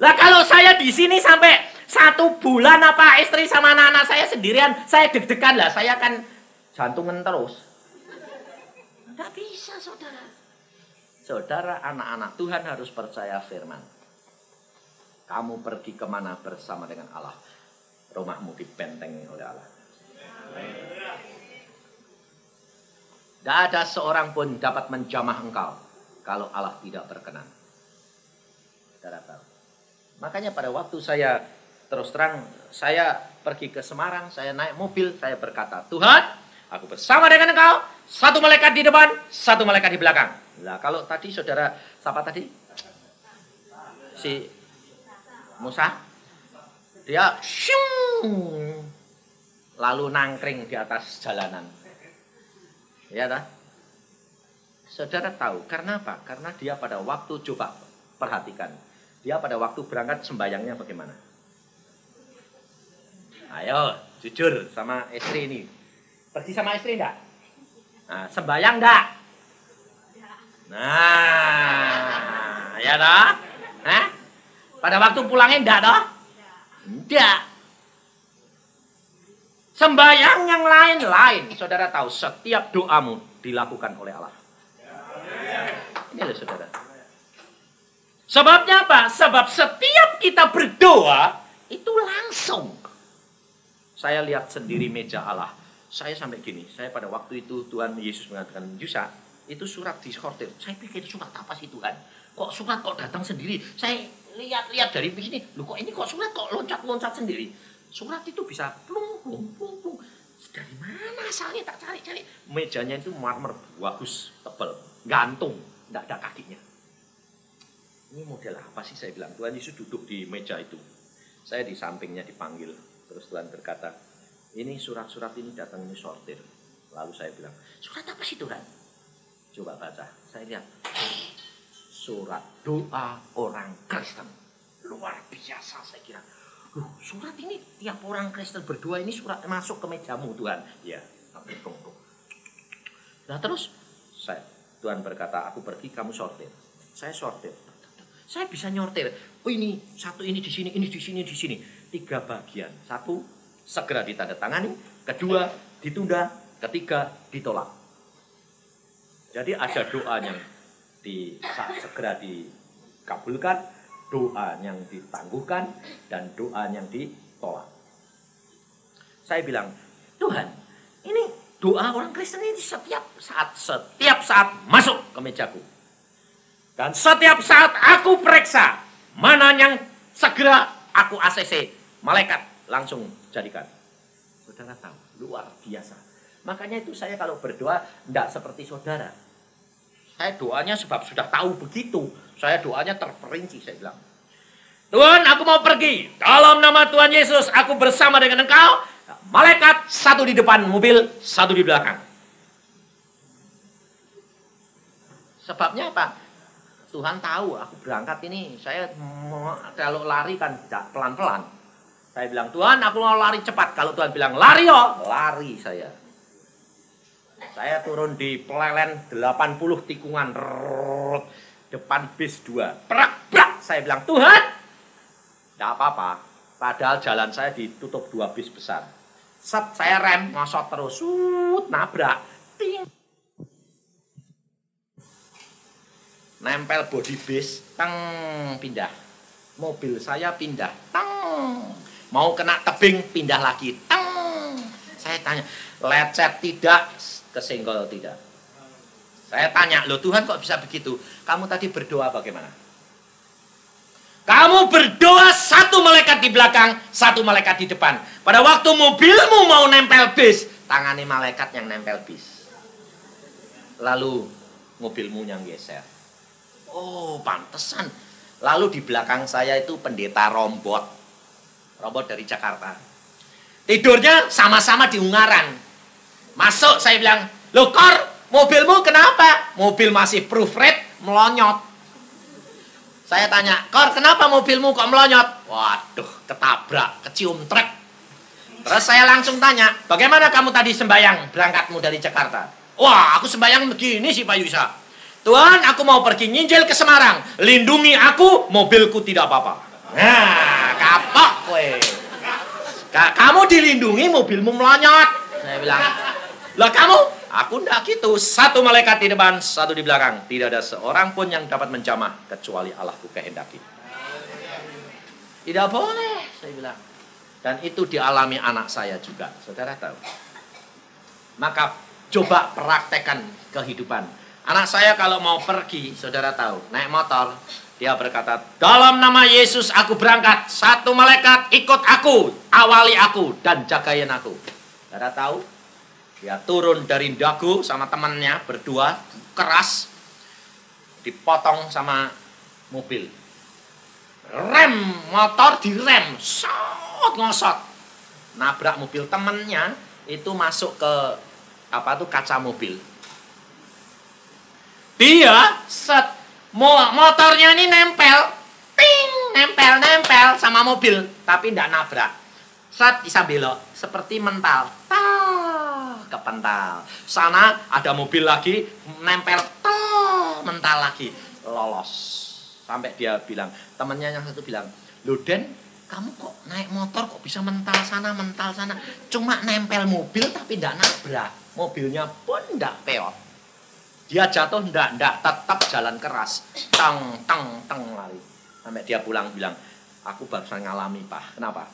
Lah kalau saya di sini sampai 1 bulan apa istri sama anak-anak saya sendirian, saya deg-degan lah, saya kan jantungan terus. Tidak bisa saudara. Saudara anak-anak Tuhan harus percaya firman. Kamu pergi kemana bersama dengan Allah, rumahmu dibentengi oleh Allah. Tidak ada seorang pun dapat menjamah engkau kalau Allah tidak berkenan. Saudara tahu. Makanya pada waktu saya terus terang, saya pergi ke Semarang, saya naik mobil, saya berkata, Tuhan, aku bersama dengan engkau, 1 malaikat di depan, 1 malaikat di belakang. Nah kalau tadi saudara, siapa tadi? si Musa, dia syung, lalu nangkring di atas jalanan. Ya dah. Saudara tahu karena apa? Karena dia pada waktu, coba perhatikan, dia pada waktu berangkat sembayangnya bagaimana? Ayo, jujur sama istri ini. Pergi sama istri enggak? Nah, sembayang enggak? Nah, ya dah. Pada waktu pulangnya enggak dah? Enggak. Sembayang yang lain-lain. Saudara tahu setiap doamu dilakukan oleh Allah. Ini loh saudara. Sebabnya apa? Sebab setiap kita berdoa itu langsung. Saya lihat sendiri meja Allah. Saya sampai gini. Saya pada waktu itu Tuhan Yesus mengatakan, Yusa, itu surat disortir. Saya pikir surat apa sih Tuhan? Kok surat kok datang sendiri? Saya lihat dari sini, loh kok ini kok surat kok loncat-loncat sendiri? Surat itu bisa plung. Dari mana asalnya? Tak cari-cari. Mejanya itu marmer bagus, tebal, gantung, enggak ada kakinya. Ini model apa sih saya bilang? Tuhan Yesus duduk di meja itu. Saya di sampingnya dipanggil. Terus Tuhan berkata, ini surat-surat ini datang ini sortir. Lalu saya bilang, surat apa sih Tuhan? Coba baca. Saya lihat. Surat doa orang Kristen. Luar biasa saya kira. Loh, surat ini tiap orang Kristen berdoa ini surat masuk ke mejamu Tuhan. Ya, tapi tunggu. Nah terus Tuhan berkata, aku pergi kamu sortir. Saya sortir. Saya bisa nyortir. Oh ini satu ini di sini, ini di sini, di sini. 3 bagian. 1 segera ditandatangani, 2 ditunda, 3 ditolak. Jadi ada doa yang segera dikabulkan, doa yang ditangguhkan, dan doa yang ditolak. Saya bilang, Tuhan, ini doa orang Kristen ini setiap saat masuk ke mejaku. Dan setiap saat aku periksa, mana yang segera aku ACC, malaikat langsung jadikan. Saudara tahu, luar biasa. Makanya itu saya kalau berdoa, tidak seperti saudara. Saya doanya sebab sudah tahu begitu. Saya doanya terperinci, saya bilang. Tuhan, aku mau pergi. Dalam nama Tuhan Yesus, aku bersama dengan engkau. Malaikat 1 di depan mobil, 1 di belakang. Sebabnya apa? Tuhan tahu aku berangkat ini. Saya kalau lari kan pelan-pelan. Saya bilang, Tuhan aku mau lari cepat. Kalau Tuhan bilang, lari yo. Lari saya. Saya turun di Plelen 80 tikungan. Depan bis 2. Prak. Saya bilang, Tuhan. Tidak apa-apa. Padahal jalan saya ditutup 2 bis besar. Saya rem, ngosot terus. Nabrak. Ting. Nempel bodi bis. Teng. Pindah. Mobil saya pindah. Teng. Mau kena tebing, pindah lagi. Teng. Saya tanya, lecet tidak? Kesenggol tidak. Saya tanya, loh Tuhan kok bisa begitu? Kamu tadi berdoa bagaimana? Kamu berdoa 1 malaikat di belakang, 1 malaikat di depan. Pada waktu mobilmu mau nempel bis, tangannya malaikat yang nempel bis. Lalu mobilmu yang geser. Oh, pantesan. Lalu di belakang saya itu pendeta Rombot dari Jakarta. Tidurnya sama-sama di Ungaran. Masuk, saya bilang, loh Kor, mobilmu kenapa? Mobil masih proofread, melonyot. Saya tanya, Kor, kenapa mobilmu kok melonyot? Waduh, ketabrak, kecium truk. Terus saya langsung tanya, bagaimana kamu tadi sembayang berangkatmu dari Jakarta? Wah, aku sembayang begini sih Pak Yusa. Tuhan, aku mau pergi nginjil ke Semarang. Lindungi aku, mobilku tidak apa-apa. Nah, kapok weh. Kamu dilindungi, mobilmu melonyot. Saya bilang, lah kamu? Aku enggak gitu. 1 malaikat di depan, 1 di belakang. Tidak ada seorang pun yang dapat menjamah kecuali Allahku kehendaki. Tidak boleh, saya bilang. Dan itu dialami anak saya juga. Saudara tahu. Maka coba praktekkan kehidupan. Anak saya kalau mau pergi, saudara tahu, naik motor, dia berkata, dalam nama Yesus aku berangkat. 1 malaikat ikut aku, awali aku, dan jagain aku. Saudara tahu? Dia turun dari dagu sama temannya berdua, keras, dipotong sama mobil. rem motor direm, ngosot, nabrak mobil temennya, itu masuk ke kaca mobil. Dia motornya ini nempel, nempel sama mobil, tapi tidak nabrak. Bisa belok, seperti mental, kepental. Sana ada mobil lagi, nempel, mental lagi, lolos. Sampai dia bilang, temannya yang satu bilang, "Loh Den, kamu kok naik motor kok bisa mental sana, cuma nempel mobil tapi tidak nabrak. Mobilnya pun tidak peot. Dia jatuh tidak, tetap jalan keras. Teng lari. Sampai dia pulang bilang, aku barusan ngalami Pak. Kenapa?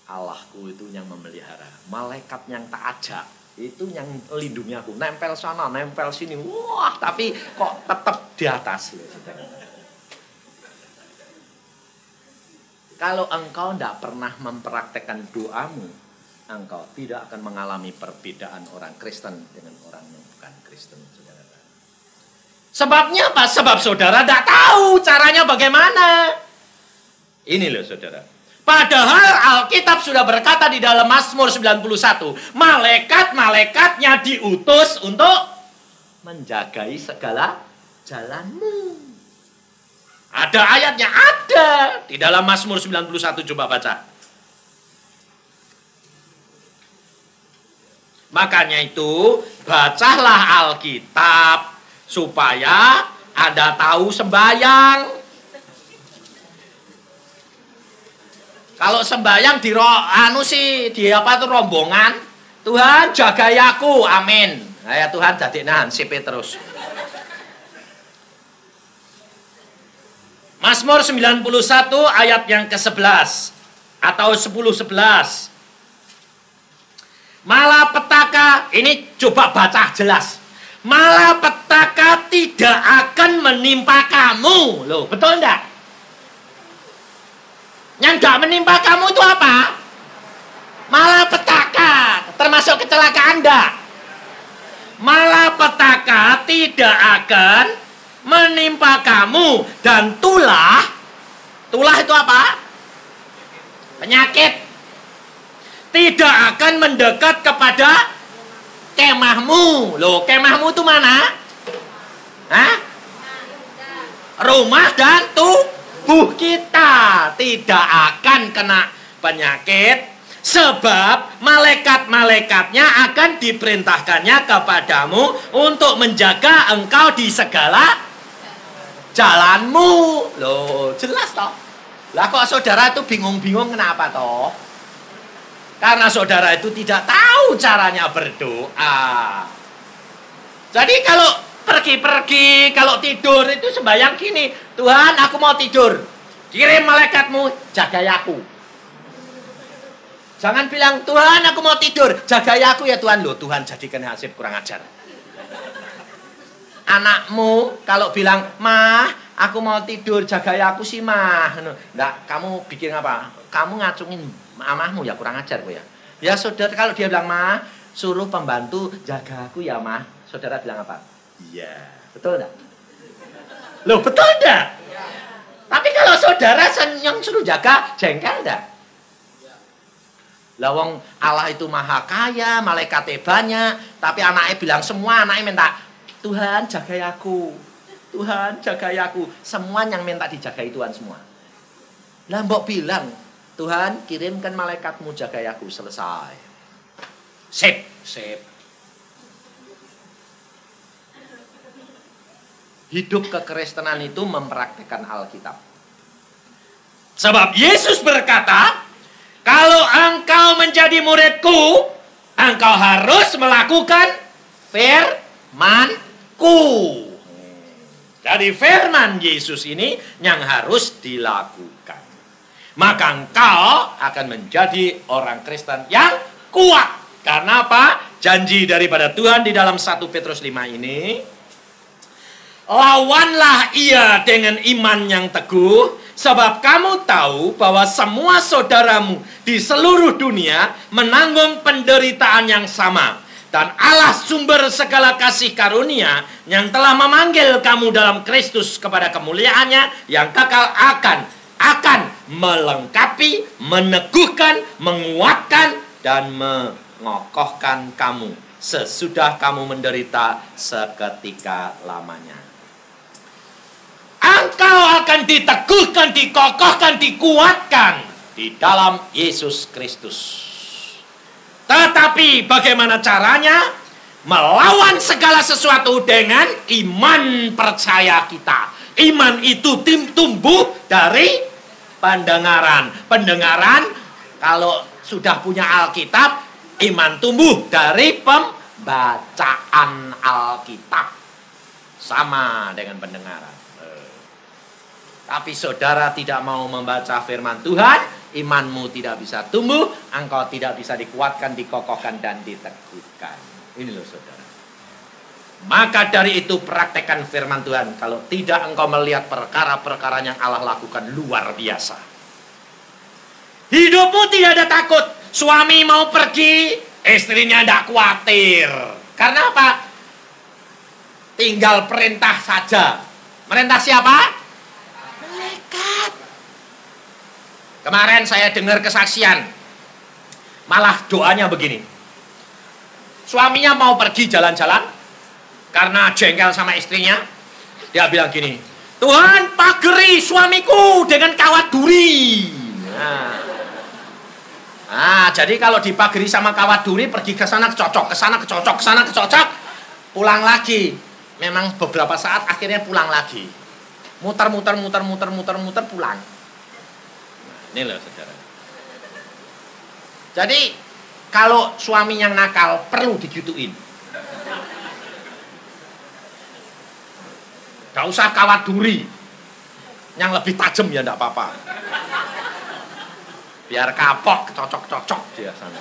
Allahku itu yang memelihara. Malaikat yang tak ajak, itu yang lindungi aku. Nempel sana, nempel sini. Wah, tapi kok tetap di atas. Kalau engkau tidak pernah mempraktekkan doamu, engkau tidak akan mengalami perbedaan orang Kristen dengan orang yang bukan Kristen. Saudara. Sebabnya apa? Sebab saudara tidak tahu caranya bagaimana. Ini loh saudara. Padahal Alkitab sudah berkata di dalam Mazmur 91, malaikat-malaikatnya diutus untuk menjagai segala jalanmu. Ada ayatnya, ada di dalam Mazmur 91, coba baca. Makanya itu, bacalah Alkitab supaya Anda tahu sembahyang. Kalau sembahyang di rombongan, Tuhan jagai aku, amin. Nah, ya Tuhan dadekna hansip terus. Mazmur 91 ayat yang ke-11 atau 10-11. Malapetaka, ini coba baca jelas. Malapetaka tidak akan menimpa kamu. Loh, betul enggak? Yang enggak menimpa kamu itu apa? Malapetaka, termasuk kecelakaan enggak? Malapetaka tidak akan menimpa kamu, dan tulah itu apa? Penyakit tidak akan mendekat kepada kemahmu. Loh, kemahmu itu mana? Hah? Rumah dan tubuh kita tidak akan kena penyakit, sebab malaikat-malaikatnya akan diperintahkannya kepadamu untuk menjaga engkau di segala jalanmu. Loh, jelas toh. Lah kok saudara itu bingung-bingung kenapa toh? Karena saudara itu tidak tahu caranya berdoa. Jadi kalau pergi-pergi, kalau tidur itu sembahyang gini, Tuhan aku mau tidur, kirim malaikatmu jagai aku. Jangan bilang, Tuhan aku mau tidur, jagai aku ya Tuhan. Loh, Tuhan jadikan hasib, kurang ajar. Anakmu kalau bilang, "Mah, aku mau tidur, jagai aku sih, Mah." Enggak, kamu bikin apa? Kamu ngacungin mamahmu ya, kurang ajar bu ya. Ya saudara, kalau dia bilang, "Mah, suruh pembantu jaga aku ya, Mah." Saudara bilang apa? Iya. Betul enggak? Loh, betul enggak? Tapi kalau saudara yang suruh jaga, jengkel enggak? Lawang Allah itu maha kaya, malaikatnya banyak, tapi anaknya bilang, semua anaknya minta, "Tuhan jagai aku, Tuhan jagai aku." Semua yang minta dijagai Tuhan semua. Lah mbok bilang, "Tuhan kirimkan malaikatmu jagai aku." Selesai. Sip. Hidup kekristenan itu mempraktikkan Alkitab. Sebab Yesus berkata, kalau engkau menjadi muridku, engkau harus melakukan firman-Ku. Jadi firman Yesus ini yang harus dilakukan. Maka engkau akan menjadi orang Kristen yang kuat. Karena apa? Janji daripada Tuhan di dalam 1 Petrus 5 ini, lawanlah ia dengan iman yang teguh, sebab kamu tahu bahwa semua saudaramu di seluruh dunia menanggung penderitaan yang sama. Dan Allah sumber segala kasih karunia yang telah memanggil kamu dalam Kristus kepada kemuliaannya yang kekal akan akan melengkapi, meneguhkan, menguatkan, dan mengokohkan kamu sesudah kamu menderita seketika lamanya. Engkau akan diteguhkan, dikokohkan, dikuatkan di dalam Yesus Kristus. Tetapi bagaimana caranya? Melawan segala sesuatu dengan iman percaya kita. Iman itu tumbuh dari pendengaran. Pendengaran, kalau sudah punya Alkitab, iman tumbuh dari pembacaan Alkitab. Sama dengan pendengaran. Tapi saudara tidak mau membaca firman Tuhan, imanmu tidak bisa tumbuh, engkau tidak bisa dikuatkan, dikokohkan, dan diteguhkan. Ini loh saudara. Maka dari itu praktekkan firman Tuhan. Kalau tidak engkau melihat perkara-perkara yang Allah lakukan luar biasa. Hidupmu tidak ada takut. Suami mau pergi, istrinya tidak khawatir. Karena apa? Tinggal perintah saja. Perintah siapa? Malaikat. Kemarin saya dengar kesaksian. Malah doanya begini. Suaminya mau pergi jalan-jalan karena jengkel sama istrinya. Dia bilang gini, Tuhan pageri suamiku dengan kawat duri. Nah, jadi kalau dipageri sama kawat duri, pergi ke sana kecocok, ke sana kecocok, ke sana kecocok, pulang lagi. Memang beberapa saat akhirnya pulang lagi. Muter pulang. Ini loh saudara. Jadi kalau suami yang nakal perlu digituin. Gak usah kawat duri. Yang lebih tajam ya enggak apa-apa. Biar kapok, cocok-cocok dia sana.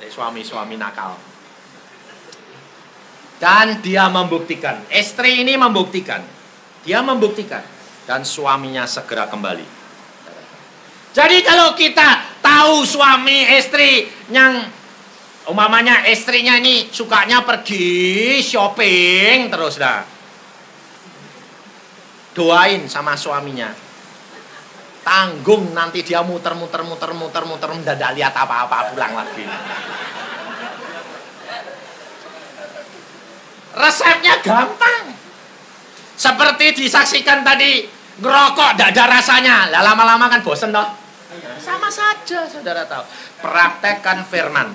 Suami-suami nakal. Dan dia membuktikan. Istri ini membuktikan. Dia membuktikan. Dan suaminya segera kembali. Jadi kalau kita tahu suami istri yang umpamanya istrinya ini sukanya pergi shopping terus dah. Doain sama suaminya. Tanggung nanti dia muter mendadak lihat apa-apa pulang lagi. Resepnya gampang. Seperti disaksikan tadi, ngerokok tidak ada rasanya. Lah lama-lama kan bosen toh. Sama saja saudara tahu. Praktekkan firman.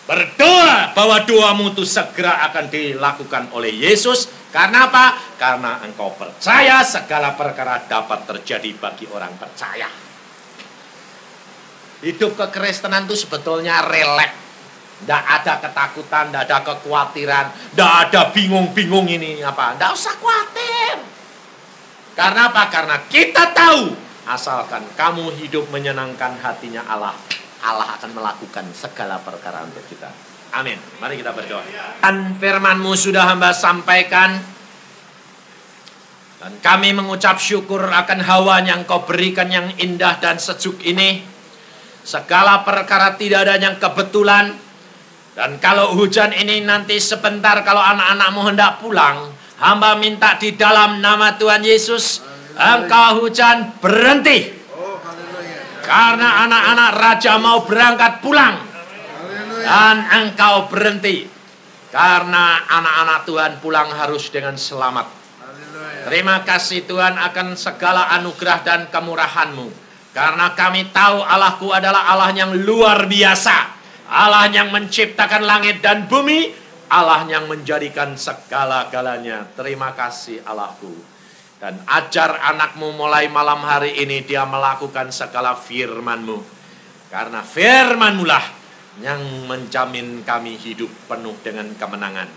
Berdoa bahwa doamu itu segera akan dilakukan oleh Yesus. Karena apa? Karena engkau percaya segala perkara dapat terjadi bagi orang percaya. Hidup kekristenan itu sebetulnya rileks. Tidak ada ketakutan, tidak ada kekhawatiran, tidak ada bingung-bingung ini apa. Tidak usah khawatir. Karena apa? Karena kita tahu, asalkan kamu hidup menyenangkan hatinya Allah, Allah akan melakukan segala perkara untuk kita. Amin. Mari kita berdoa. Dan firman-Mu sudah hamba sampaikan. Dan kami mengucap syukur akan hawa yang Kau berikan yang indah dan sejuk ini. Segala perkara tidak ada yang kebetulan. Dan kalau hujan ini nanti sebentar, kalau anak-anak-Mu hendak pulang, hamba minta di dalam nama Tuhan Yesus, Engkau hujan berhenti. Karena anak-anak Raja mau berangkat pulang. Dan Engkau berhenti. Karena anak-anak Tuhan pulang harus dengan selamat. Terima kasih Tuhan akan segala anugerah dan kemurahan-Mu. Karena kami tahu Allahku adalah Allah yang luar biasa. Allah yang menciptakan langit dan bumi, Allah yang menjadikan segala-galanya. Terima kasih Allahku. Dan ajar anak-Mu mulai malam hari ini dia melakukan segala firman-Mu. Karena firman-Mu lah yang menjamin kami hidup penuh dengan kemenangan.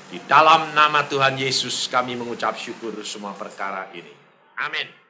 Di dalam nama Tuhan Yesus kami mengucap syukur semua perkara ini. Amin.